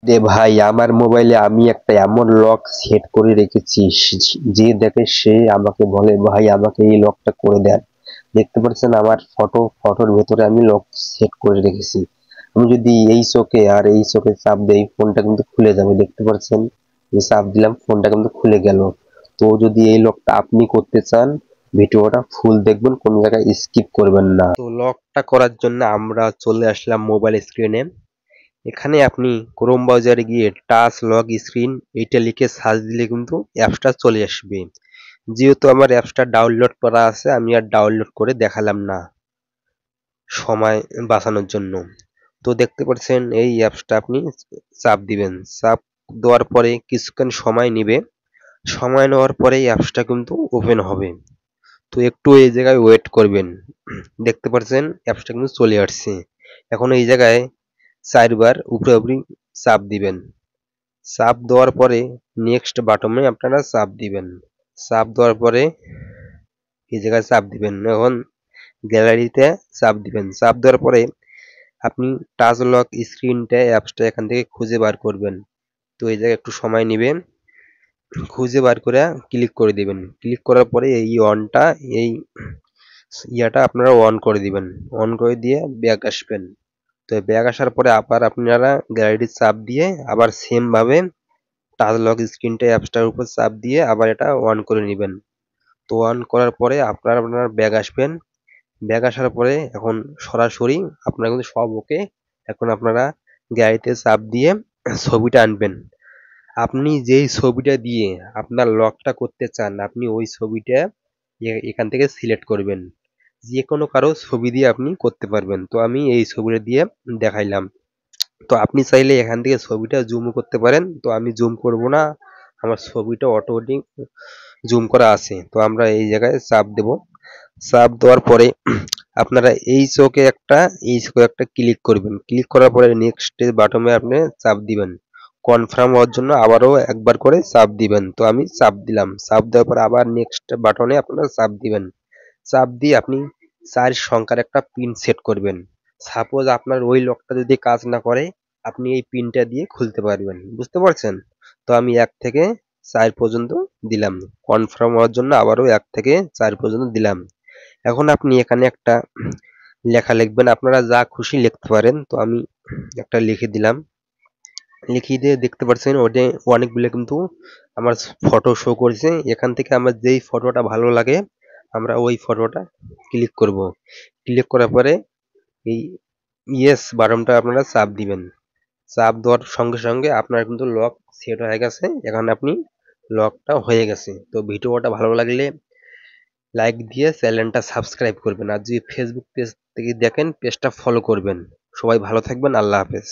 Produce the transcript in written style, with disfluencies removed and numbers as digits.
রে ভাই, আমার মোবাইলে আমি একটা এমন লক সেট করে রেখেছি, যে দেখে সে আমাকে বলে, ভাই আমাকে এই লকটা করে দেন। দেখতে পাচ্ছেন আমার ফটোর ভেতরে আমি লক সেট করে রেখেছি। আমি যদি এই চোখে আর এই চোখে চাপ দেই, ফোনটা কিন্তু খুলে যাবে। দেখতে পাচ্ছেন, যে চাপ দিলাম ফোনটা কিন্তু খুলে গেল। তো যদি এই লকটা আপনি করতে চান, ভিডিওটা ফুল দেখবেন, কোন জায়গায় স্কিপ করবেন না। তো লকটা করার জন্য আমরা চলে আসলাম মোবাইল স্ক্রিনে। এখানে আপনি ক্রোম ব্রাউজারে গিয়ে টাচ লক স্ক্রিন এইটা লিখে সার্চ দিলে কিন্তু অ্যাপসটা চলে আসবে। যেহেতু আমার অ্যাপসটা ডাউনলোড করা আছে, আমি আর ডাউনলোড করে দেখালাম না সময় বাঁচানোর জন্য। তো দেখতে পাচ্ছেন এই অ্যাপসটা আপনি চাপ দিবেন। চাপ দেওয়ার পরে কিছুক্ষণ সময় নেবে। সময় নেওয়ার পরে এই অ্যাপসটা কিন্তু ওপেন হবে। তো একটু এই জায়গায় ওয়েট করবেন। দেখতে পাচ্ছেন অ্যাপসটা কিন্তু চলে আসছে। এখন এই জায়গায় 4 বার উপরে উপরি চাপ দিবেন। চাপ দেওয়ার পরে নেক্সট বাটনে আপনারা চাপ দিবেন। চাপ দেওয়ার পরে এই জায়গায় চাপ দিবেন। এখন গ্যালারিতে চাপ দিবেন। চাপ দেওয়ার পরে আপনি টাচ লক স্ক্রিনটা অ্যাপসটা এখান থেকে খুঁজে বার করবেন। তো এই জায়গায় একটু সময় নেবেন, খুঁজে বার করে ক্লিক করে দিবেন। ক্লিক করার পরে এই অনটা, এই ইয়াটা আপনারা অন করে দিবেন। অন করে দিয়ে ব্যাক আসবেন। তো ব্যাক আসার পরে আবার আপনারা গ্যালারির চাপ দিয়ে আবার সেম ভাবে টাচ লক স্ক্রিনটা অ্যাপসটার উপর চাপ দিয়ে আবার এটা অন করে নেবেন। তো অন করার পরে আপনার ব্যাক আসবেন। ব্যাক আসার পরে এখন সরাসরি আপনারা কিন্তু সব ওকে। এখন আপনারা গ্যালারিতে চাপ দিয়ে ছবিটা আনবেন। আপনি যেই ছবিটা দিয়ে আপনার লকটা করতে চান, আপনি ওই ছবিটা এখান থেকে সিলেক্ট করবেন। যে কোনো কারো ছবি দিয়ে আপনি করতে পারবেন। তো আমি এই ছবিটা দিয়ে দেখাইলাম। তো আপনি চাইলে এখান থেকে ছবিটা জুম করতে পারেন। তো আমি জুম করব না, আমার ছবিটা অটোমেটিক জুম করা আছে। তো আমরা এই জায়গায় চাপ দেব। চাপ দেওয়ার পরে আপনারা এই চোখে একটা ক্লিক করবেন। ক্লিক করার পরে নেক্সট বাটনে আপনি চাপ দিবেন। কনফার্ম হওয়ার জন্য আবারও একবার করে চাপ দিবেন। তো আমি চাপ দিলাম। চাপ দেওয়ার পর আবার নেক্সট বাটনে আপনারা চাপ দিবেন। চাপ দিয়ে আপনি 4 সংখ্যার একটা পিন সেট করবেন। সাপোজ আপনার ওই লকটা যদি কাজ না করে, আপনি এই পিনটা দিয়ে খুলতে পারবেন। বুঝতে পারছেন? তো আমি 1 থেকে 4 পর্যন্ত দিলাম। কনফার্ম হওয়ার জন্য আবারও 1 থেকে 4 পর্যন্ত দিলাম। এখন আপনি এখানে একটা লেখা লিখবেন। আপনারা যা খুশি লিখতে পারেন। তো আমি একটা লিখে দিলাম। লিখিয়ে দিয়ে দেখতে পাচ্ছেন ওটা অনেকগুলো কিন্তু আমার ফটো শো করছে। এখান থেকে আমার যেই ফটোটা ভালো লাগে আমরা ওই ফটোটা ক্লিক করব। ক্লিক করার পরে এই ইয়েস বাটনটা আপনারা চাপ দিবেন। চাপ দেওয়ার সঙ্গে সঙ্গে আপনার কিন্তু লক সেট হয়ে গেছে। এখন আপনি লকটা হয়ে গেছে। তো ভিডিওটা ভালো লাগলে লাইক দিয়ে চ্যানেলটা সাবস্ক্রাইব করবেন। আর যদি ফেসবুক পেজ থেকে দেখেন, পেজটা ফলো করবেন। সবাই ভালো থাকবেন। আল্লাহ হাফেজ।